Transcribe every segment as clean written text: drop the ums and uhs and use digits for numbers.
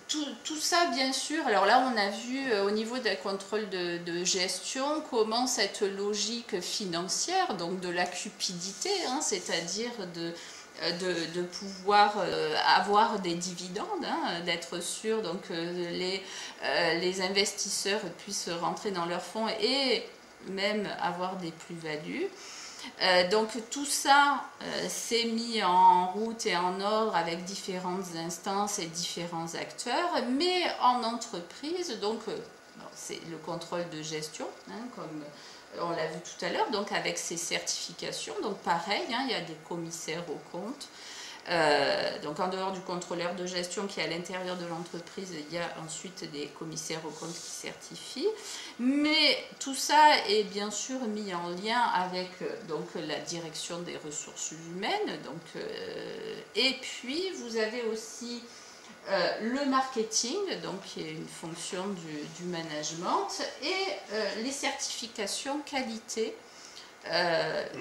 tout ça, bien sûr, alors là on a vu au niveau des contrôles de gestion comment cette logique financière, donc de la cupidité, hein, c'est-à-dire de pouvoir avoir des dividendes, hein, d'être sûr donc les investisseurs puissent rentrer dans leurs fonds et même avoir des plus-values. Donc tout ça s'est mis en route et en ordre avec différentes instances et différents acteurs, mais en entreprise, donc c'est le contrôle de gestion, hein, comme on l'a vu tout à l'heure, donc avec ces certifications, donc pareil, hein, il y a des commissaires aux comptes. Donc en dehors du contrôleur de gestion qui est à l'intérieur de l'entreprise, il y a ensuite des commissaires aux comptes qui certifient. Mais tout ça est bien sûr mis en lien avec donc, la direction des ressources humaines. Donc, et puis vous avez aussi le marketing, donc qui est une fonction du management, et les certifications qualité.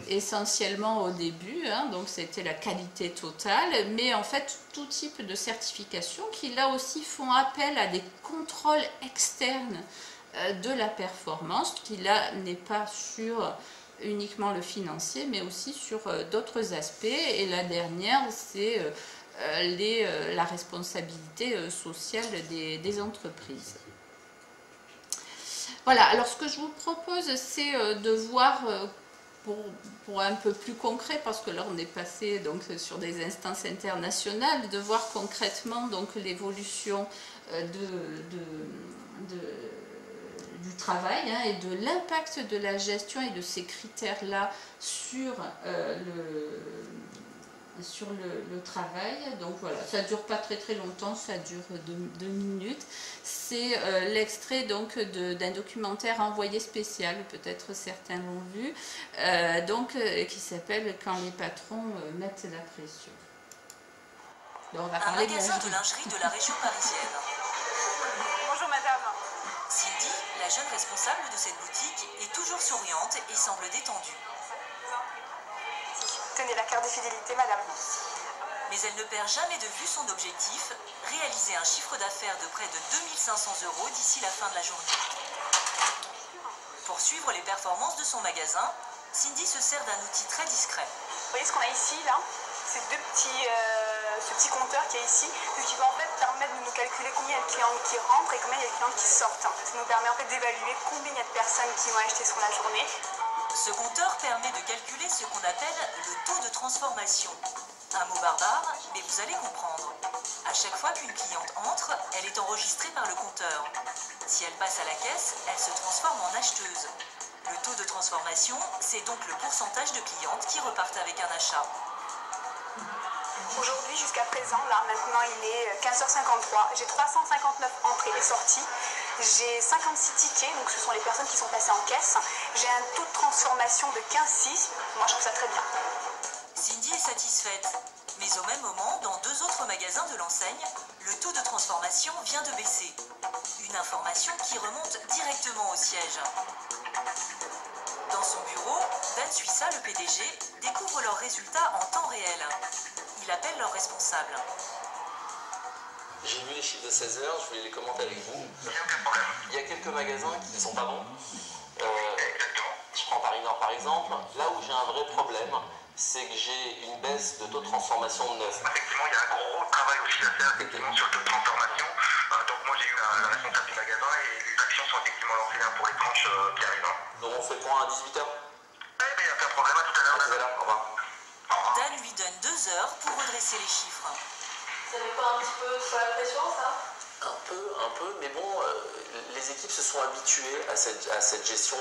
Essentiellement au début, hein, donc c'était la qualité totale, mais en fait tout type de certification qui là aussi font appel à des contrôles externes de la performance, qui là n'est pas sur uniquement le financier, mais aussi sur d'autres aspects. Et la dernière, c'est la responsabilité sociale des entreprises. Voilà, alors ce que je vous propose, c'est de voir pour un peu plus concret, parce que là on est passé donc sur des instances internationales, de voir concrètement donc l'évolution du travail, hein, et de l'impact de la gestion et de ces critères-là sur le travail. Donc voilà, ça ne dure pas très longtemps, ça dure 2 minutes. C'est l'extrait donc d'un documentaire envoyé spécial, peut-être certains l'ont vu, qui s'appelle « Quand les patrons mettent la pression ». On va parler de lingerie de la région parisienne. Bonjour madame. Cindy, la jeune responsable de cette boutique, est toujours souriante et semble détendue. Tenez la carte de fidélité, madame. Mais elle ne perd jamais de vue son objectif, réaliser un chiffre d'affaires de près de 2500 € d'ici la fin de la journée. Pour suivre les performances de son magasin, Cindy se sert d'un outil très discret. Vous voyez ce qu'on a ici, là? C'est ce petit compteur qui est ici, ce qui va en fait permettre de nous calculer combien il y a de clients qui rentrent et combien il y a de clients qui sortent. Ça nous permet en fait d'évaluer combien il y a de personnes qui vont acheter sur la journée. Ce compteur permet de calculer ce qu'on appelle le taux de transformation. Un mot barbare, mais vous allez comprendre. À chaque fois qu'une cliente entre, elle est enregistrée par le compteur. Si elle passe à la caisse, elle se transforme en acheteuse. Le taux de transformation, c'est donc le pourcentage de clientes qui repartent avec un achat. Aujourd'hui, jusqu'à présent, là, maintenant il est 15h53, j'ai 359 entrées et sorties, j'ai 56 tickets, donc ce sont les personnes qui sont passées en caisse, j'ai un taux de transformation de 15,6, moi je trouve ça très bien. Cindy est satisfaite, mais au même moment, dans 2 autres magasins de l'enseigne, le taux de transformation vient de baisser. Une information qui remonte directement au siège. Dans son bureau, Dan Suissa, le PDG, découvre leurs résultats en temps réel. Il appelle leurs responsables. J'ai vu les chiffres de 16 heures, je voulais les commenter avec vous. Il y a quelques magasins qui ne sont pas bons. Je prends Paris Nord par exemple. Là où j'ai un vrai problème, c'est que j'ai une baisse de taux de transformation de 9. Effectivement, il y a un gros travail aussi à faire effectivement sur le taux de transformation. Donc moi j'ai eu la responsable du magasin et les actions sont effectivement lancées là pour les tranches qui arrivent. Donc on fait le point à 18h. Eh bien, il n'y a aucun problème, à tout à l'heure. À tout à l'heure, au revoir. Dan lui donne 2 heures pour redresser les chiffres. Ça met pas un petit peu sur la pression, ça? Un peu, mais bon, les équipes se sont habituées à cette gestion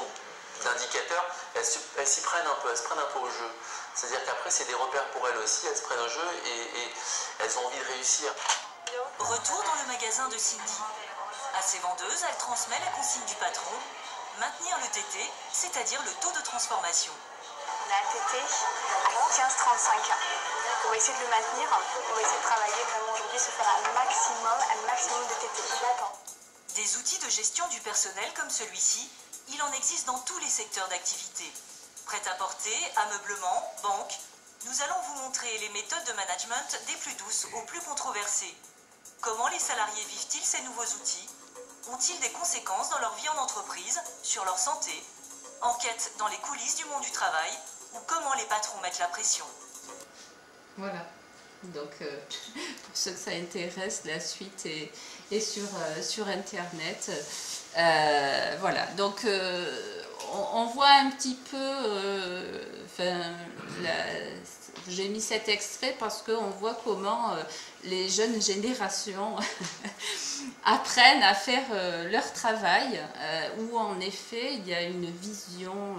d'indicateurs. Elles s'y prennent un peu, elles se prennent un peu au jeu. C'est-à-dire qu'après, c'est des repères pour elles aussi, elles se prennent au jeu et elles ont envie de réussir. Retour dans le magasin de Cindy. À ses vendeuses, elle transmet la consigne du patron. Maintenir le TT, c'est-à-dire le taux de transformation. On a un TT à 15,35. On va essayer de le maintenir, on va essayer de travailler vraiment aujourd'hui, se faire un maximum de TT. D'accord. Des outils de gestion du personnel comme celui-ci, il en existe dans tous les secteurs d'activité. Prêt-à-porter, ameublement, banque, nous allons vous montrer les méthodes de management des plus douces aux plus controversées. Comment les salariés vivent-ils ces nouveaux outils? Ont-ils des conséquences dans leur vie en entreprise, sur leur santé? Enquête dans les coulisses du monde du travail, ou comment les patrons mettent la pression? Voilà. Donc, pour ceux que ça intéresse, la suite est sur Internet. Voilà. Donc, on voit un petit peu... j'ai mis cet extrait parce qu'on voit comment les jeunes générations apprennent à faire leur travail, où en effet il y a une vision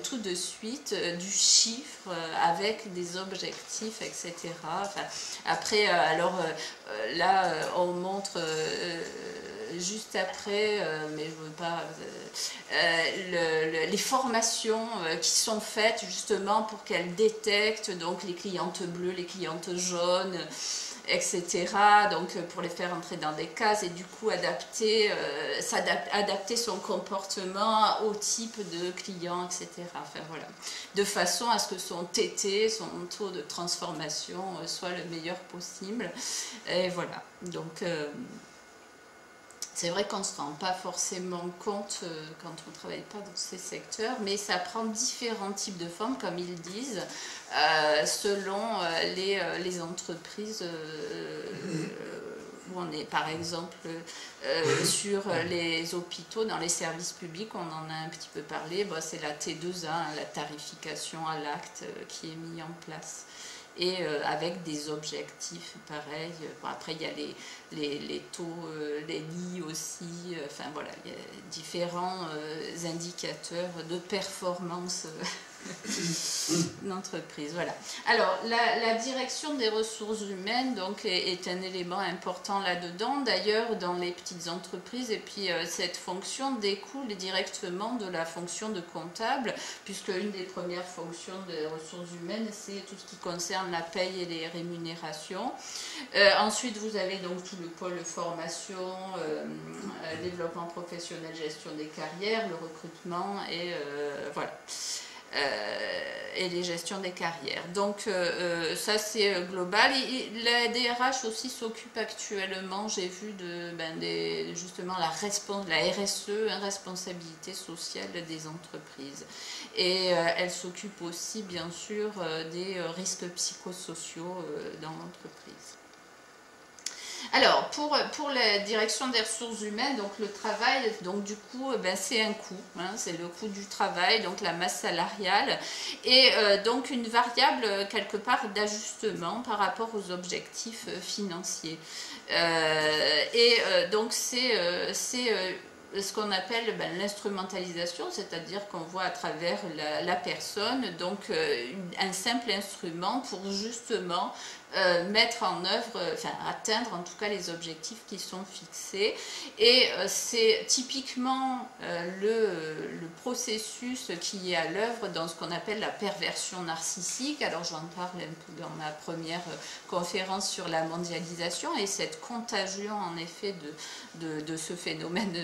tout de suite du chiffre avec des objectifs, etc. Enfin, après, là, on montre juste après, mais je veux pas, les formations qui sont faites justement pour qu'elles détectent donc les clientes bleues, les clientes jaunes, etc. Donc pour les faire entrer dans des cases et du coup adapter son comportement au type de client, etc. Enfin, voilà. De façon à ce que son TT, son taux de transformation soit le meilleur possible. Et voilà. Donc c'est vrai qu'on ne se rend pas forcément compte quand on ne travaille pas dans ces secteurs, mais ça prend différents types de formes, comme ils disent, selon les entreprises où on est. Par exemple, sur les hôpitaux, dans les services publics, on en a un petit peu parlé, c'est la T2A, la tarification à l'acte qui est mise en place. Et avec des objectifs pareils. Bon, après, il y a les taux, les lits aussi. Enfin, voilà, il y a différents indicateurs de performance d'entreprise. Voilà. Alors, la direction des ressources humaines donc, est un élément important là-dedans. D'ailleurs, dans les petites entreprises, et puis cette fonction découle directement de la fonction de comptable, puisque une des premières fonctions des ressources humaines, c'est tout ce qui concerne la paye et les rémunérations. Ensuite, vous avez donc tout le pôle formation, développement professionnel, gestion des carrières, le recrutement et voilà. Et les gestions des carrières. Donc ça c'est global. Et la DRH aussi s'occupe actuellement, j'ai vu, justement la RSE, responsabilité sociale des entreprises. Et elle s'occupe aussi bien sûr des risques psychosociaux dans l'entreprise. Alors, pour la direction des ressources humaines, donc le travail, donc du coup, c'est un coût, hein, c'est le coût du travail, donc la masse salariale, et donc une variable quelque part d'ajustement par rapport aux objectifs financiers. Donc c'est ce qu'on appelle l'instrumentalisation, c'est-à-dire qu'on voit à travers la personne, donc un simple instrument pour justement mettre en œuvre, atteindre en tout cas les objectifs qui sont fixés. Et c'est typiquement le processus qui est à l'œuvre dans ce qu'on appelle la perversion narcissique. Alors j'en parle un peu dans ma première conférence sur la mondialisation et cette contagion en effet de ce phénomène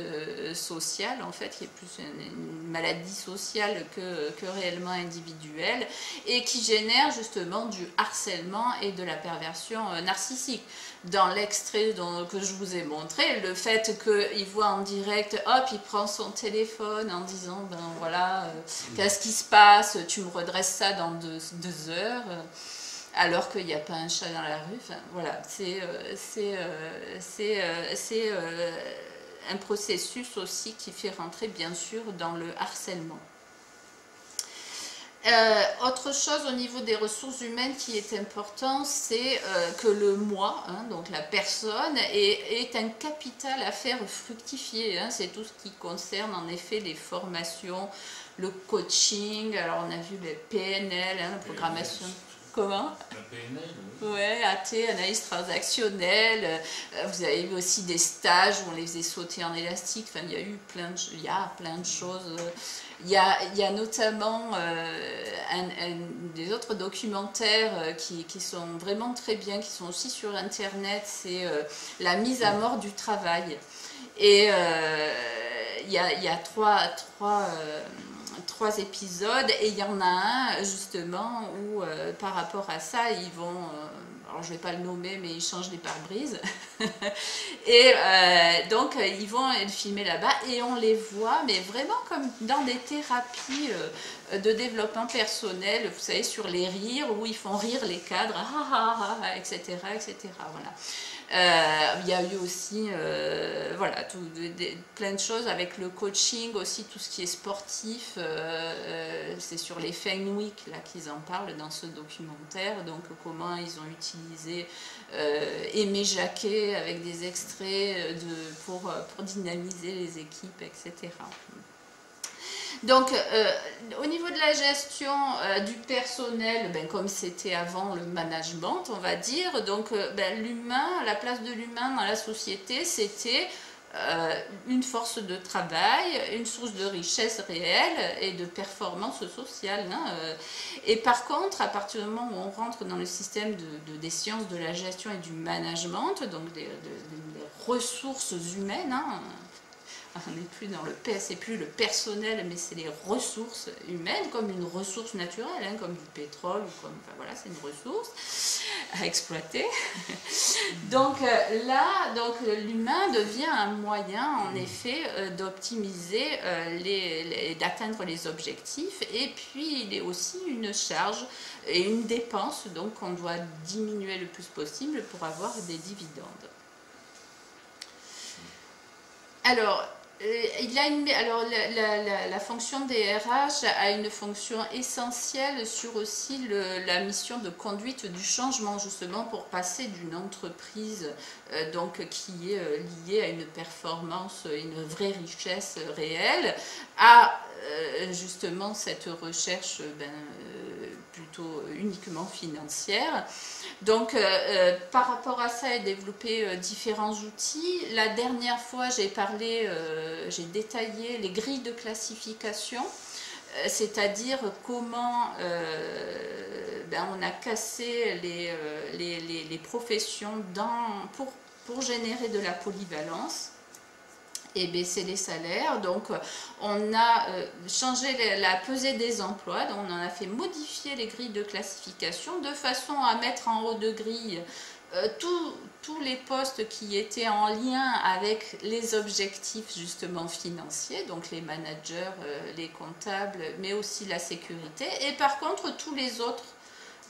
social, en fait, qui est plus une maladie sociale que réellement individuelle, et qui génère justement du harcèlement et de la perversion narcissique. Dans l'extrait que je vous ai montré, le fait qu'il voit en direct, hop, il prend son téléphone en disant, ben voilà, qu'est-ce qui se passe, tu me redresses ça dans 2 heures, alors qu'il n'y a pas un chat dans la rue. Enfin, voilà, c'est un processus aussi qui fait rentrer bien sûr dans le harcèlement. Autre chose au niveau des ressources humaines qui est important, c'est que le moi, hein, donc la personne, est un capital à faire fructifier. Hein, c'est tout ce qui concerne en effet les formations, le coaching. Alors on a vu les PNL, hein, la programmation. Comment? La PNL, oui. Ouais, AT, analyse transactionnelle. Vous avez eu aussi des stages où on les faisait sauter en élastique. Enfin, il y a eu plein de choses. Il y a notamment des autres documentaires qui sont vraiment très bien, qui sont aussi sur Internet. C'est la mise à mort du travail. Et il y a trois épisodes, et il y en a un justement où par rapport à ça ils vont, alors alors je ne vais pas le nommer, mais ils changent les pare-brises. Et donc ils vont le filmer là-bas et on les voit, mais vraiment comme dans des thérapies de développement personnel, vous savez, sur les rires, où ils font rire les cadres, etc., etc. Voilà. Il y a eu aussi voilà, plein de choses avec le coaching, aussi tout ce qui est sportif, c'est sur les Feng Week là qu'ils en parlent dans ce documentaire, donc comment ils ont utilisé Aimé Jacquet avec des extraits pour dynamiser les équipes, etc. Donc, au niveau de la gestion du personnel, ben, comme c'était avant le management, on va dire, donc ben, l'humain, la place de l'humain dans la société, c'était une force de travail, une source de richesse réelle et de performance sociale. Hein. Et par contre, à partir du moment où on rentre dans le système des sciences de la gestion et du management, donc des ressources humaines, hein, on n'est plus dans c'est plus le personnel, mais c'est les ressources humaines, comme une ressource naturelle, hein, comme du pétrole, ou comme, enfin, voilà, c'est une ressource à exploiter. Donc là, l'humain devient un moyen, en effet, d'optimiser, d'atteindre les objectifs, et puis il est aussi une charge et une dépense, donc qu'on doit diminuer le plus possible pour avoir des dividendes. Alors, la fonction des RH a une fonction essentielle sur aussi la mission de conduite du changement, justement pour passer d'une entreprise donc, qui est liée à une performance, une vraie richesse réelle, à justement cette recherche plutôt uniquement financière. Donc, par rapport à ça, il a développé différents outils. La dernière fois, j'ai détaillé les grilles de classification, c'est-à-dire comment on a cassé les professions pour générer de la polyvalence et baisser les salaires. Donc on a changé la pesée des emplois, donc on en a fait modifier les grilles de classification de façon à mettre en haut de grille tous les postes qui étaient en lien avec les objectifs justement financiers, donc les managers, les comptables, mais aussi la sécurité, et par contre tous les autres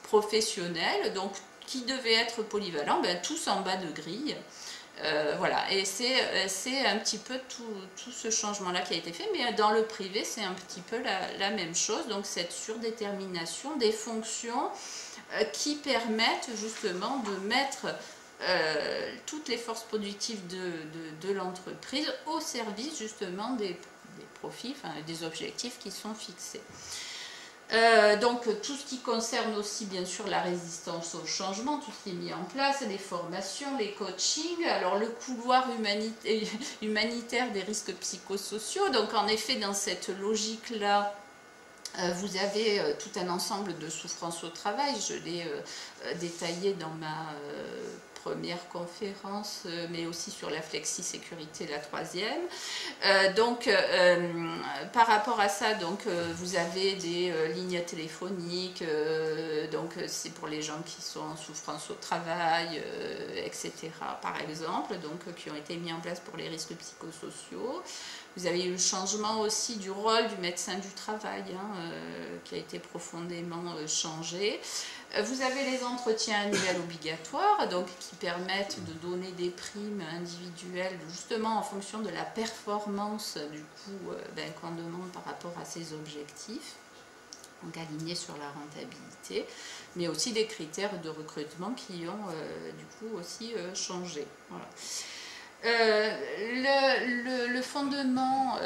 professionnels, donc qui devaient être polyvalents, tous en bas de grille. Voilà, et c'est un petit peu tout ce changement-là qui a été fait, mais dans le privé, c'est un petit peu la même chose, donc cette surdétermination des fonctions qui permettent justement de mettre toutes les forces productives de l'entreprise au service justement des profits, enfin, des objectifs qui sont fixés. Donc tout ce qui concerne aussi bien sûr la résistance au changement, tout ce qui est mis en place, les formations, les coachings, alors le couloir humanitaire des risques psychosociaux, donc en effet dans cette logique-là, vous avez tout un ensemble de souffrances au travail, je l'ai détaillé dans ma première conférence, mais aussi sur la flexi-sécurité, la troisième. Donc, par rapport à ça, donc, vous avez des lignes téléphoniques, donc c'est pour les gens qui sont en souffrance au travail, etc., par exemple, donc, qui ont été mis en place pour les risques psychosociaux. Vous avez eu le changement aussi du rôle du médecin du travail, hein, qui a été profondément changé. Vous avez les entretiens annuels obligatoires, donc qui permettent de donner des primes individuelles justement en fonction de la performance du coup qu'on demande par rapport à ses objectifs, donc alignés sur la rentabilité, mais aussi des critères de recrutement qui ont du coup aussi changé. Voilà. Le fondement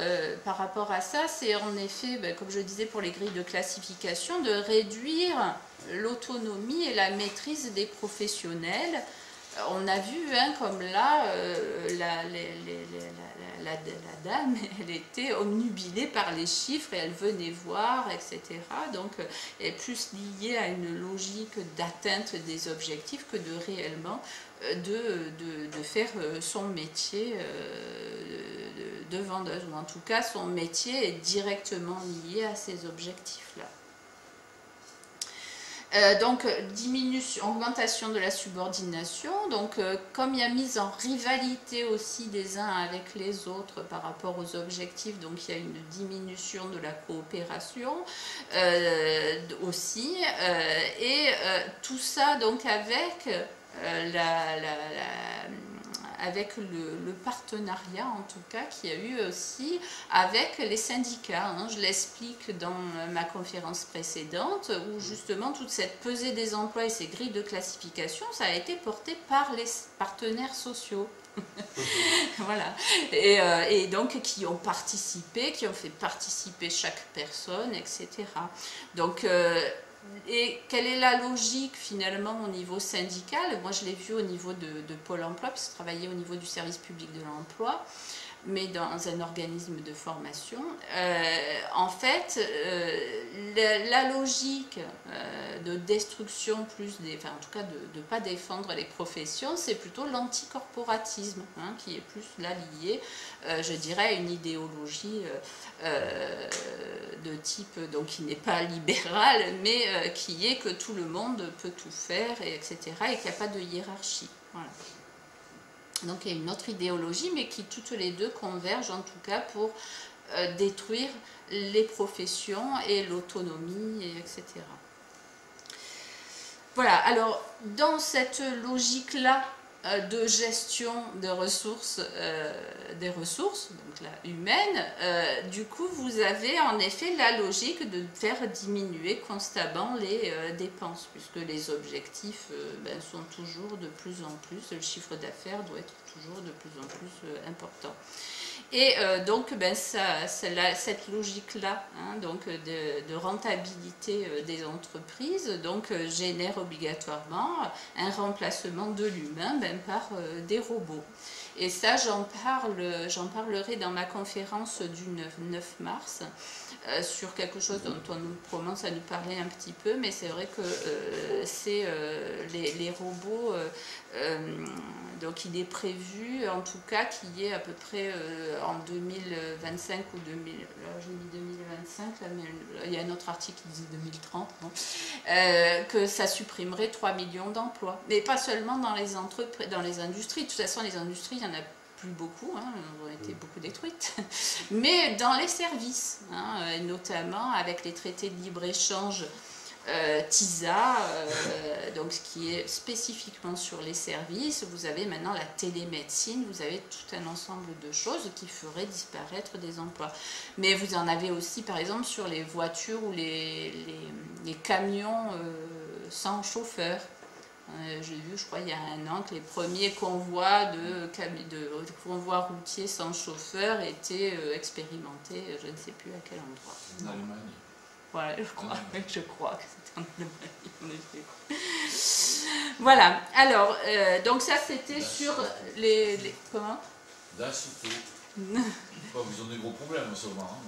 par rapport à ça, c'est en effet, comme je disais pour les grilles de classification, de réduire l'autonomie et la maîtrise des professionnels. On a vu, hein, comme là, la dame, elle était omnubilée par les chiffres et elle venait voir, etc. Donc, elle est plus liée à une logique d'atteinte des objectifs que de réellement de faire son métier de vendeuse, ou en tout cas son métier est directement lié à ces objectifs-là. Donc, augmentation de la subordination. Donc, comme il y a mise en rivalité aussi des uns avec les autres par rapport aux objectifs, donc il y a une diminution de la coopération aussi. Et tout ça, donc, avec avec le partenariat, en tout cas, qu'il y a eu aussi avec les syndicats. Hein. Je l'explique dans ma conférence précédente, où justement toute cette pesée des emplois et ces grilles de classification, ça a été porté par les partenaires sociaux. Voilà. Et donc qui ont participé, qui ont fait participer chaque personne, etc. Donc, et quelle est la logique finalement au niveau syndical? Moi je l'ai vu au niveau de Pôle emploi, parce que je travaillais au niveau du service public de l'emploi, mais dans un organisme de formation. En fait, la logique de destruction, enfin en tout cas de ne pas défendre les professions, c'est plutôt l'anticorporatisme, hein, qui est plus là lié, je dirais, à une idéologie de type, donc qui n'est pas libérale, mais qui est que tout le monde peut tout faire, etc., et qu'il n'y a pas de hiérarchie. Voilà. Donc il y a une autre idéologie, mais qui toutes les deux convergent en tout cas pour détruire les professions et l'autonomie, etc. Voilà, alors dans cette logique-là de gestion des ressources, donc là, humaines, du coup vous avez en effet la logique de faire diminuer constamment les dépenses, puisque les objectifs sont toujours de plus en plus, le chiffre d'affaires doit être toujours de plus en plus important. Et donc cette logique-là, hein, donc de rentabilité des entreprises, donc génère obligatoirement un remplacement de l'humain par des robots. Et ça, j'en parlerai dans ma conférence du 9 mars, sur quelque chose dont on commence à nous parler un petit peu, mais c'est vrai que c'est les robots, donc il est prévu en tout cas qu'il y ait à peu près en 2025 ou 2000, là j'ai mis 2025, là, mais il y a un autre article qui dit 2030, que ça supprimerait 3 millions d'emplois. Mais pas seulement dans les entreprises, dans les industries. De toute façon, les industries, il n'y en a plus beaucoup, hein, elles ont été beaucoup détruites, mais dans les services, hein, et notamment avec les traités de libre-échange TISA, donc ce qui est spécifiquement sur les services. Vous avez maintenant la télémédecine, vous avez tout un ensemble de choses qui feraient disparaître des emplois. Mais vous en avez aussi par exemple sur les voitures ou les camions sans chauffeur. J'ai vu, je crois, il y a un an que les premiers convois convois routiers sans chauffeur étaient expérimentés, je ne sais plus à quel endroit. En Allemagne. Voilà, je crois que c'était en Allemagne, en effet. Voilà, alors, donc ça c'était sur les... Comment? D'Acito. Vous avez des gros problèmes en ce moment.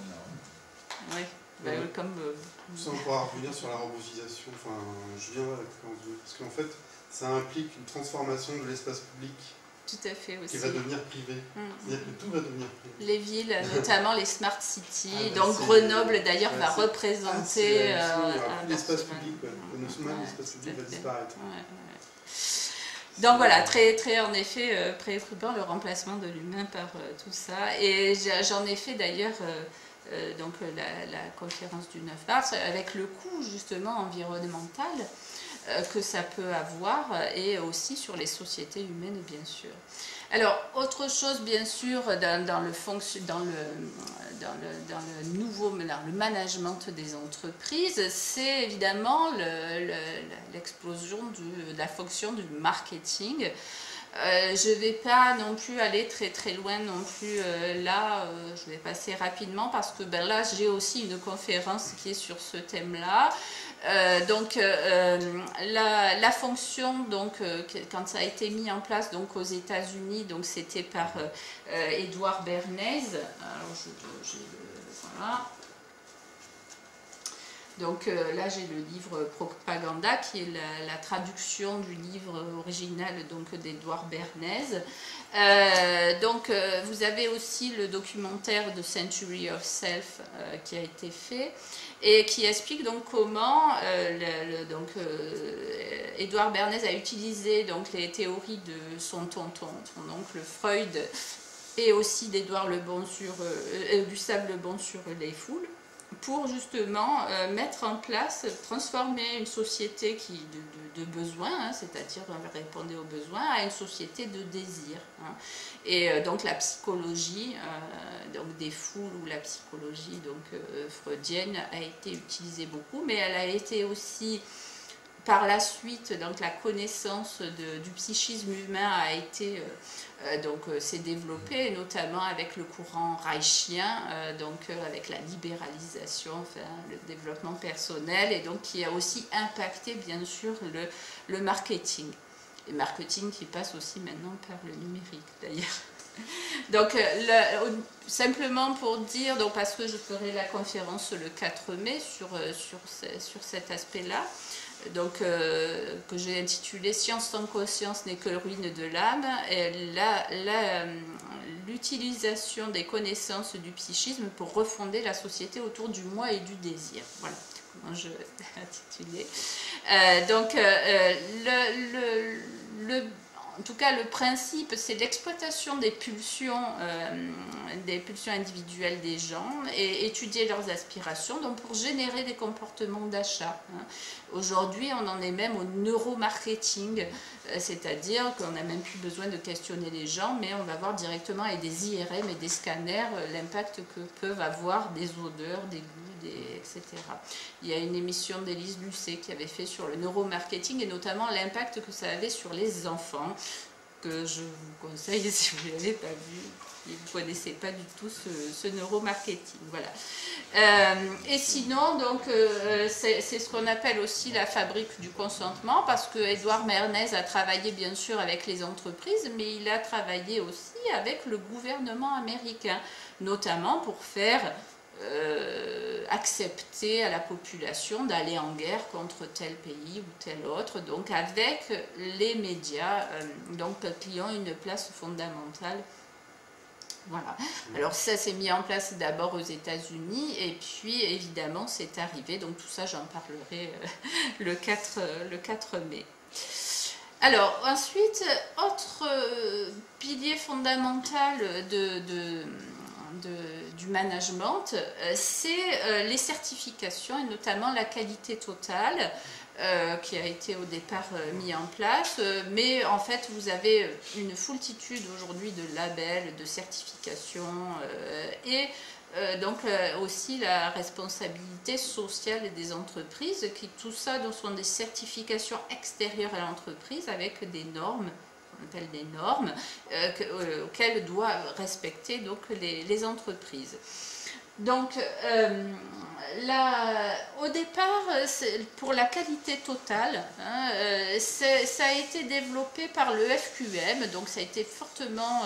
Oui. Comme ça, on pourra revenir sur la robotisation. Enfin, je viens parce qu'en fait, ça implique une transformation de l'espace public. Tout à fait aussi. Qui va devenir privé. C'est-à-dire que tout va devenir privé. Les villes, notamment les smart cities. Donc Grenoble d'ailleurs va représenter l'espace public. L'espace public va disparaître. Donc voilà, très en effet préoccupant le remplacement de l'humain par tout ça. Et j'en ai fait d'ailleurs donc la conférence du 9 mars avec le coût justement environnemental que ça peut avoir, et aussi sur les sociétés humaines bien sûr. Alors autre chose bien sûr dans le management des entreprises, c'est évidemment l'explosion de la fonction du marketing. Je ne vais pas non plus aller très loin non plus là, je vais passer rapidement parce que là j'ai aussi une conférence qui est sur ce thème-là. Donc la fonction, donc, quand ça a été mis en place donc, aux États-Unis, donc c'était par Edward Bernays. Alors, voilà. Donc là j'ai le livre Propaganda qui est la traduction du livre original d'Édouard Bernays. Donc vous avez aussi le documentaire de Century of Self qui a été fait et qui explique donc comment Édouard Bernays a utilisé donc les théories de son oncle Freud et aussi d'Édouard Gustave Le Bon sur les foules, pour justement mettre en place, transformer une société de besoins, c'est-à-dire répondre aux besoins, à une société de désir. Et donc la psychologie donc des foules ou la psychologie freudienne a été utilisée beaucoup, mais elle a été aussi par la suite, donc la connaissance du psychisme humain a été s'est développée, notamment avec le courant reichien, avec la libéralisation, le développement personnel, et donc qui a aussi impacté bien sûr le marketing. Et marketing qui passe aussi maintenant par le numérique d'ailleurs. Donc, simplement pour dire, parce que je ferai la conférence le 4 mai sur cet aspect-là, que j'ai intitulé « Science sans conscience n'est que ruine de l'âme », l'utilisation des connaissances du psychisme pour refonder la société autour du moi et du désir. Voilà comment je l'ai intitulé. En tout cas, le principe, c'est l'exploitation des pulsions individuelles des gens et étudier leurs aspirations, donc pour générer des comportements d'achat. Aujourd'hui, on en est même au neuromarketing, c'est-à-dire qu'on n'a même plus besoin de questionner les gens, mais on va voir directement avec des IRM et des scanners l'impact que peuvent avoir des odeurs, des goûts, etc. Il y a une émission d'Élise Lucet qui avait fait sur le neuromarketing et notamment l'impact que ça avait sur les enfants, que je vous conseille si vous ne l'avez pas vu, si vous ne connaissez pas du tout ce neuromarketing. Voilà. Et sinon, c'est ce qu'on appelle aussi la fabrique du consentement, parce que Édouard Bernays a travaillé bien sûr avec les entreprises, mais il a travaillé aussi avec le gouvernement américain, notamment pour faire accepter à la population d'aller en guerre contre tel pays ou tel autre, donc avec les médias, qui ont une place fondamentale. Voilà. Alors ça s'est mis en place d'abord aux États-Unis et puis évidemment c'est arrivé, donc tout ça j'en parlerai le 4 mai. Alors ensuite, autre pilier fondamental du management, c'est les certifications et notamment la qualité totale qui a été au départ mis en place, mais en fait vous avez une foultitude aujourd'hui de labels, de certifications et aussi la responsabilité sociale des entreprises, tout ça sont des certifications extérieures à l'entreprise avec des normes, on appelle des normes, auxquelles doivent respecter les entreprises. Donc, au départ, pour la qualité totale, ça a été développé par le FQM, donc ça a été fortement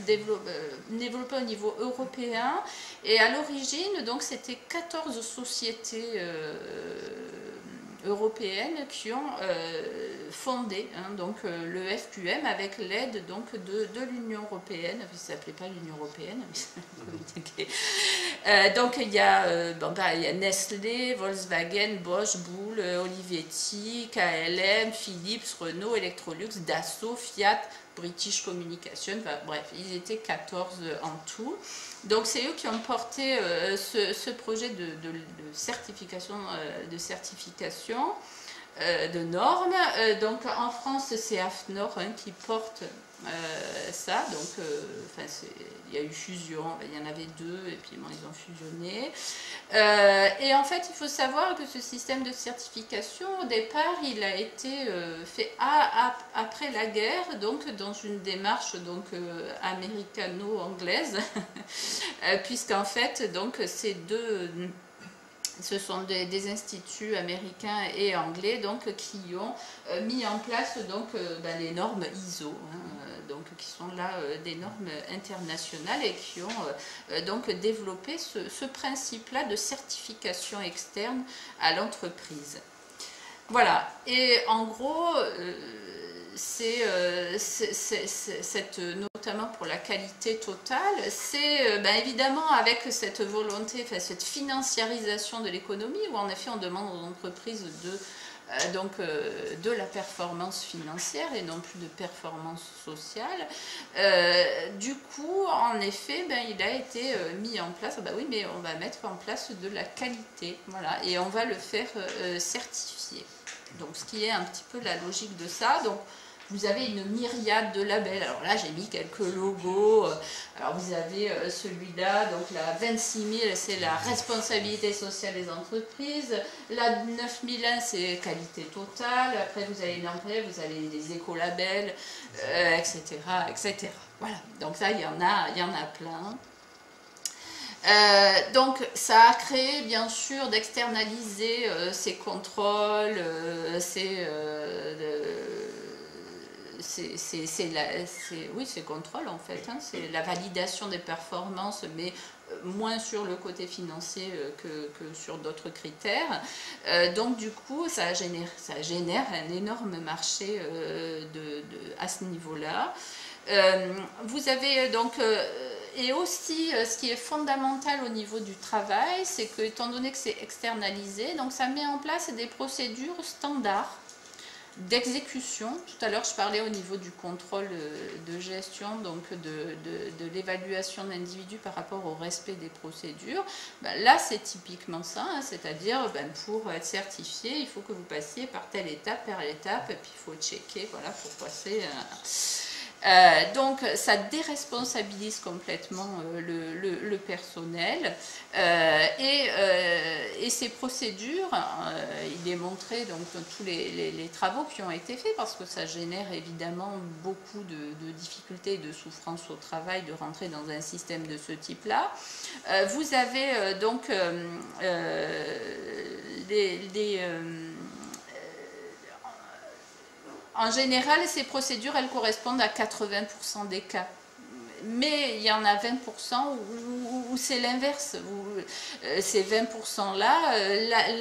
développé au niveau européen, et à l'origine, donc c'était 14 sociétés européennes qui ont fondé le FQM avec l'aide de l'Union européenne. Ça ne s'appelait pas l'Union européenne, donc il y a Nestlé, Volkswagen, Bosch, Bull, Olivetti, KLM, Philips, Renault, Electrolux, Dassault, Fiat, British Communication, bref, ils étaient 14 en tout. Donc c'est eux qui ont porté ce projet de certification, de normes. Donc en France, c'est AFNOR qui porte ça. Donc il y a eu fusion, il y en avait deux et puis bon, ils ont fusionné. Et en fait, il faut savoir que ce système de certification, au départ, il a été fait après la guerre, donc dans une démarche américano-anglaise, puisqu'en fait, ces deux Ce sont des instituts américains et anglais donc, qui ont mis en place donc, les normes ISO, donc, qui sont là des normes internationales et qui ont donc développé ce principe-là de certification externe à l'entreprise. Voilà, et en gros, notamment pour la qualité totale, c'est évidemment avec cette volonté, cette financiarisation de l'économie, où en effet on demande aux entreprises de la performance financière et non plus de performance sociale. Du coup, en effet, il a été mis en place, oui, mais on va mettre en place de la qualité, voilà, et on va le faire certifier. Donc, ce qui est un petit peu la logique de ça. Donc, vous avez une myriade de labels. Alors là, j'ai mis quelques logos. Alors, vous avez celui-là, donc la 26 000, c'est la responsabilité sociale des entreprises. La 9001, c'est qualité totale. Après, vous avez vous avez les écolabels, etc., etc. Voilà. Donc ça, il y en a plein. Donc ça a créé bien sûr d'externaliser ces contrôles, ces contrôles en fait, c'est la validation des performances, mais moins sur le côté financier que sur d'autres critères. Donc du coup ça génère un énorme marché à ce niveau-là. Vous avez donc et aussi, ce qui est fondamental au niveau du travail, c'est que, étant donné que c'est externalisé, donc ça met en place des procédures standards d'exécution. Tout à l'heure, je parlais au niveau du contrôle de gestion, donc de l'évaluation d'individus par rapport au respect des procédures. Là, c'est typiquement ça, c'est-à-dire, pour être certifié, il faut que vous passiez par telle étape, et puis il faut checker, voilà, pour passer... donc ça déresponsabilise complètement le personnel et ces procédures, il est montré donc, dans tous les travaux qui ont été faits, parce que ça génère évidemment beaucoup de difficultés et de souffrances au travail de rentrer dans un système de ce type-là. Vous avez donc en général, ces procédures, elles correspondent à 80% des cas. Mais il y en a 20% où c'est l'inverse. Ces 20%-là,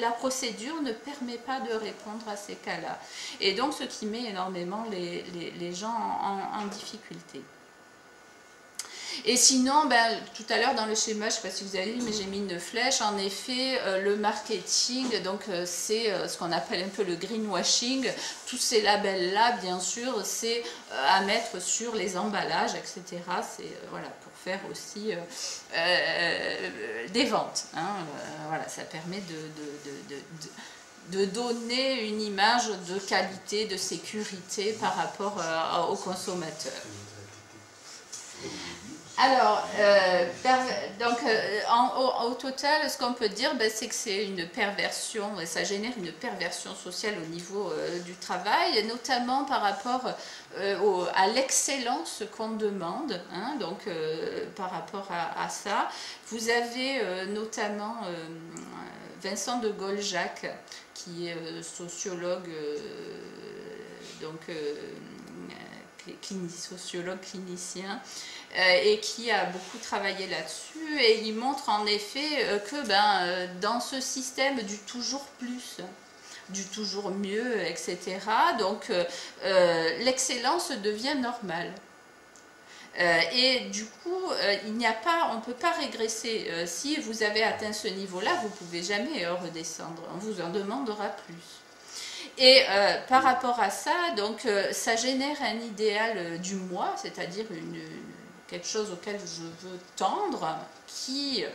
la procédure ne permet pas de répondre à ces cas-là. Et donc, ce qui met énormément les gens en difficulté. Et sinon, tout à l'heure dans le schéma, je ne sais pas si vous avez vu, mais j'ai mis une flèche. En effet, le marketing, donc c'est ce qu'on appelle un peu le greenwashing. Tous ces labels-là, bien sûr, c'est à mettre sur les emballages, etc. C'est voilà, pour faire aussi des ventes. Voilà, ça permet de donner une image de qualité, de sécurité par rapport aux consommateurs. Alors, au total, ce qu'on peut dire, c'est que c'est une perversion, ça génère une perversion sociale au niveau du travail, notamment par rapport à l'excellence qu'on demande, donc par rapport à ça. Vous avez notamment Vincent de Goljac, qui est sociologue, sociologue clinicien, et qui a beaucoup travaillé là-dessus, et il montre en effet que dans ce système du toujours plus, du toujours mieux, etc., donc l'excellence devient normale. Et du coup, on ne peut pas régresser. Si vous avez atteint ce niveau-là, vous ne pouvez jamais redescendre, on vous en demandera plus. Et par rapport à ça, donc, ça génère un idéal du moi, c'est-à-dire quelque chose auquel je veux tendre, qui est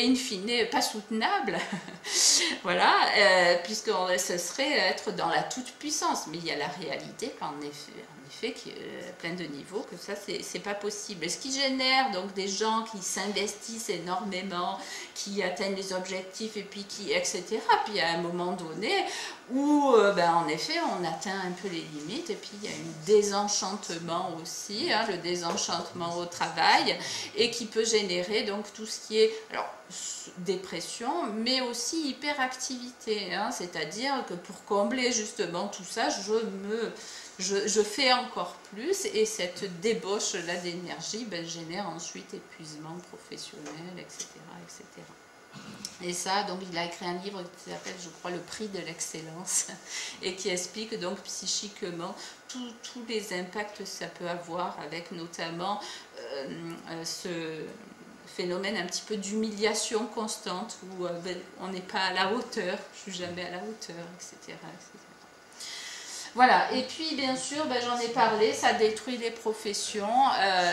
in fine pas soutenable, voilà, puisque ce serait être dans la toute-puissance. Mais il y a la réalité qu'en effet, qui est plein de niveaux, que ça, c'est pas possible. Et ce qui génère donc des gens qui s'investissent énormément, qui atteignent les objectifs, et puis etc. Puis à un moment donné, où en effet on atteint un peu les limites, et puis il y a un désenchantement aussi, hein, le désenchantement au travail, et qui peut générer donc tout ce qui est dépression, mais aussi hyperactivité, hein, c'est-à-dire que pour combler justement tout ça, je fais encore plus, et cette débauche-là d'énergie génère ensuite épuisement professionnel, etc., etc. Et ça, donc il a écrit un livre qui s'appelle, je crois, Le prix de l'excellence, et qui explique donc psychiquement tous les impacts que ça peut avoir, avec notamment ce phénomène un petit peu d'humiliation constante, où on n'est pas à la hauteur, je suis jamais à la hauteur, etc., etc. Voilà, et puis bien sûr, j'en ai parlé, ça détruit les professions,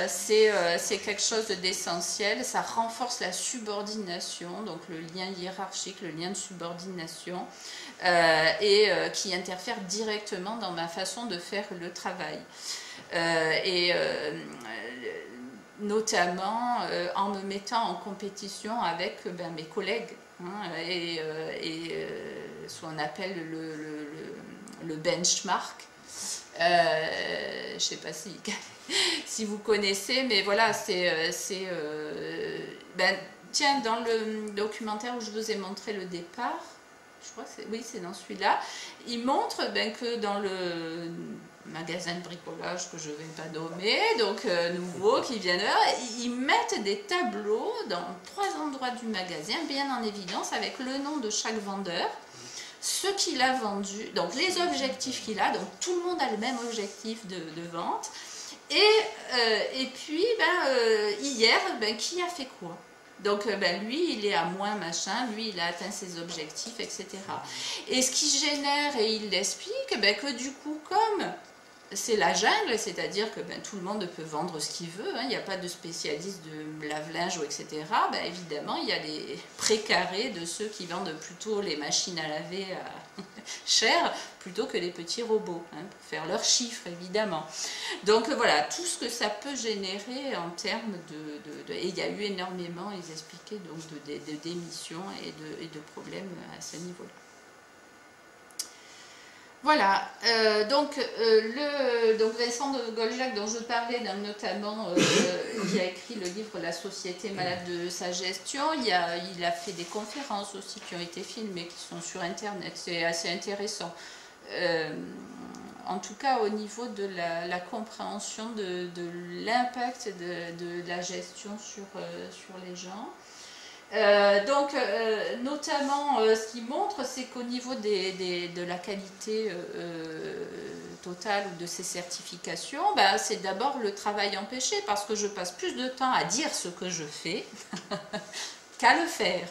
c'est quelque chose d'essentiel, ça renforce la subordination, donc le lien hiérarchique, le lien de subordination, qui interfère directement dans ma façon de faire le travail. Notamment en me mettant en compétition avec mes collègues, hein, ce qu'on appelle le benchmark. Je ne sais pas si vous connaissez, mais voilà, tiens, dans le documentaire où je vous ai montré le départ, je crois que c'est dans celui-là, il montre que dans le magasin de bricolage que je ne vais pas nommer, donc nouveau, qui vient de là, ils mettent des tableaux dans 3 endroits du magasin, bien en évidence, avec le nom de chaque vendeur, ce qu'il a vendu, donc les objectifs qu'il a, donc tout le monde a le même objectif de vente, et puis hier, qui a fait quoi? Donc lui il est à moins machin, lui il a atteint ses objectifs, etc. Et ce qui génère, et il l'explique, que du coup comme c'est la jungle, c'est-à-dire que tout le monde peut vendre ce qu'il veut, hein, il n'y a pas de spécialiste de lave-linge, etc. Évidemment, il y a les précarés de ceux qui vendent plutôt les machines à laver cher, plutôt que les petits robots, hein, pour faire leurs chiffres, évidemment. Donc voilà, tout ce que ça peut générer en termes et il y a eu énormément, ils expliquaient, donc de démissions et de problèmes à ce niveau-là. Voilà, donc Vincent de Goldjacq, dont je parlais, notamment, qui a écrit le livre La société malade de sa gestion, il a fait des conférences aussi qui ont été filmées, qui sont sur Internet, c'est assez intéressant. En tout cas, au niveau de la compréhension de l'impact de la gestion sur les gens. Notamment, ce qu'il montre, c'est qu'au niveau de la qualité totale ou de ces certifications, c'est d'abord le travail empêché, parce que je passe plus de temps à dire ce que je fais qu'à le faire.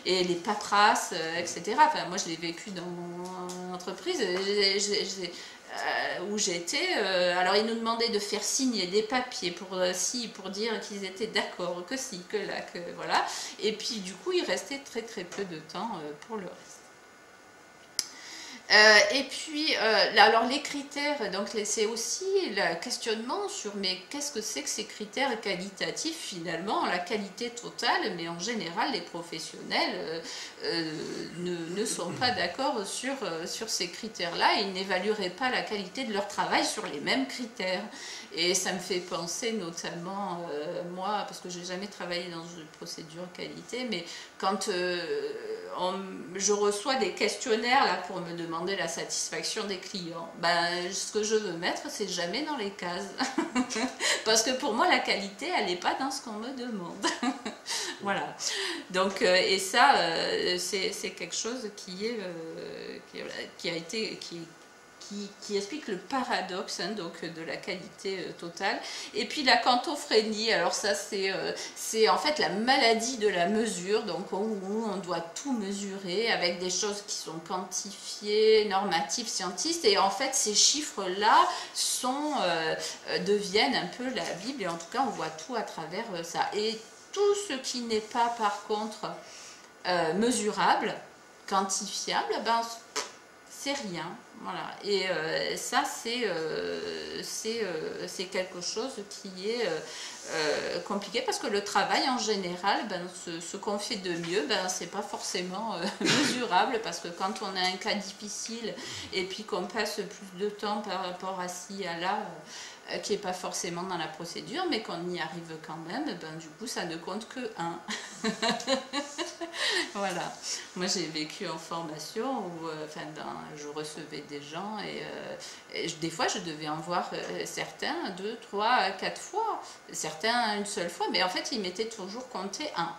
Et les paperasses, etc. Enfin, moi, je l'ai vécu dans mon entreprise. Où j'étais, alors ils nous demandaient de faire signer des papiers pour dire qu'ils étaient d'accord, que si, que là, que voilà, et puis du coup il restait très très peu de temps pour le reste. Et puis, alors les critères, donc c'est aussi le questionnement sur mais qu'est-ce que c'est que ces critères qualitatifs finalement, la qualité totale, mais en général les professionnels ne sont pas d'accord sur ces critères-là, et ils n'évalueraient pas la qualité de leur travail sur les mêmes critères. Et ça me fait penser notamment, moi, parce que je n'ai jamais travaillé dans une procédure qualité, mais quand je reçois des questionnaires là, pour me demander la satisfaction des clients, ce que je veux mettre, c'est jamais dans les cases. Parce que pour moi, la qualité, elle n'est pas dans ce qu'on me demande. Voilà. Donc, et ça, c'est quelque chose qui explique le paradoxe donc, de la qualité totale. Et puis la quantophrénie, alors ça c'est en fait la maladie de la mesure, donc où on doit tout mesurer avec des choses qui sont quantifiées, normatives, scientistes, et en fait ces chiffres-là deviennent un peu la Bible, et en tout cas on voit tout à travers ça. Et tout ce qui n'est pas par contre mesurable, quantifiable, c'est rien. Voilà. Et ça, c'est quelque chose qui est compliqué parce que le travail en général, ben, ce qu'on fait de mieux, ben, c'est pas forcément mesurable parce que quand on a un cas difficile et puis qu'on passe plus de temps par rapport à ci, à là, qui n'est pas forcément dans la procédure, mais qu'on y arrive quand même, ben, du coup, ça ne compte que 1. Voilà. Moi, j'ai vécu en formation où je recevais des gens et des fois, je devais en voir certains 2, 3, 4 fois, certains une seule fois, mais en fait, ils m'étaient toujours compté 1.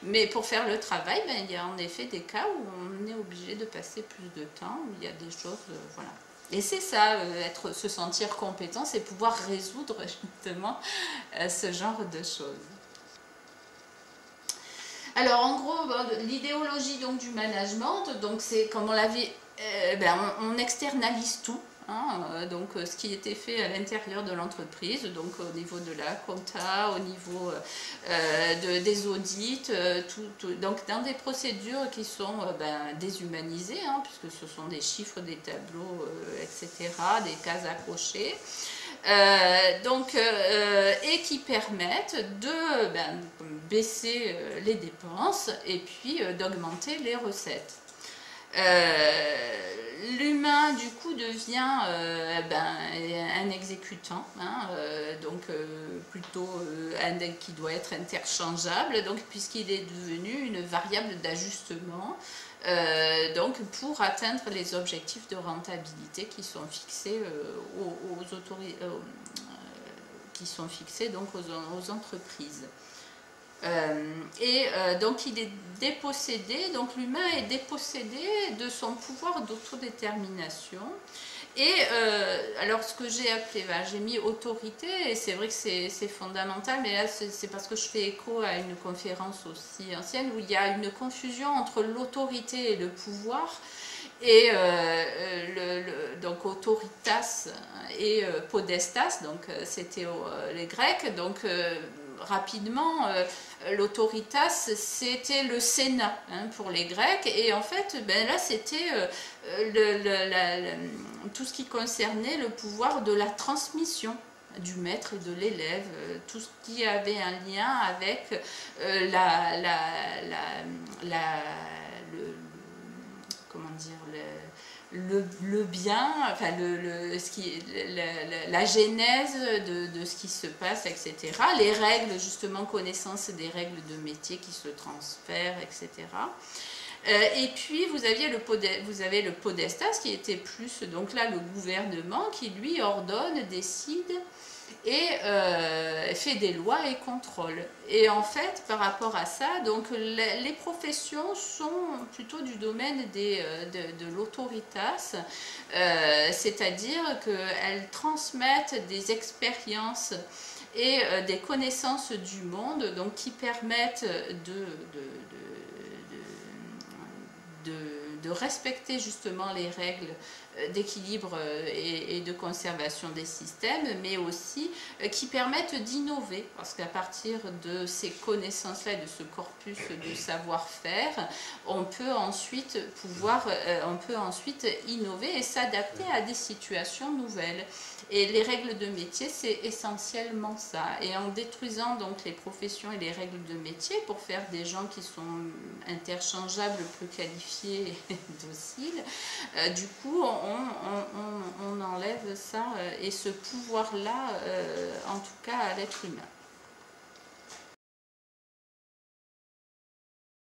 Mais pour faire le travail, ben, il y a en effet des cas où on est obligé de passer plus de temps, où il y a des choses, voilà. Et c'est ça, se sentir compétent, c'est pouvoir résoudre justement ce genre de choses. Alors en gros, l'idéologie donc du management, donc c'est comme on l'avait, on externalise tout. Donc ce qui était fait à l'intérieur de l'entreprise, donc au niveau de la compta, au niveau des audits, donc dans des procédures qui sont déshumanisées, puisque ce sont des chiffres, des tableaux, etc., des cases à cocher. Et qui permettent de baisser les dépenses et puis d'augmenter les recettes. L'humain du coup devient un exécutant, plutôt qui doit être interchangeable, donc puisqu'il est devenu une variable d'ajustement pour atteindre les objectifs de rentabilité qui sont fixés aux entreprises. Donc il est dépossédé, donc l'humain est dépossédé de son pouvoir d'autodétermination. Et alors ce que j'ai appelé, j'ai mis autorité, et c'est vrai que c'est fondamental, mais là c'est parce que je fais écho à une conférence aussi ancienne où il y a une confusion entre l'autorité et le pouvoir. Et donc autoritas et podestas, donc c'était les Grecs, donc rapidement l'autoritas c'était le Sénat pour les Grecs, et en fait là c'était tout ce qui concernait le pouvoir de la transmission du maître et de l'élève, tout ce qui avait un lien avec le bien, enfin la genèse de ce qui se passe, etc. Les règles, justement, connaissance des règles de métier qui se transfèrent, etc. Et puis vous avez le podestas qui était plus, donc là, le gouvernement qui lui ordonne, décide et fait des lois et contrôle. Et en fait, par rapport à ça, donc les professions sont plutôt du domaine de l'autoritas, c'est-à-dire qu'elles transmettent des expériences et des connaissances du monde, donc qui permettent de respecter justement les règles d'équilibre et de conservation des systèmes, mais aussi qui permettent d'innover, parce qu'à partir de ces connaissances-là, de ce corpus de savoir-faire, on peut ensuite innover et s'adapter à des situations nouvelles. Et les règles de métier, c'est essentiellement ça. Et en détruisant donc les professions et les règles de métier pour faire des gens qui sont interchangeables, peu qualifiés et dociles, du coup, on enlève ça et ce pouvoir-là, en tout cas à l'être humain.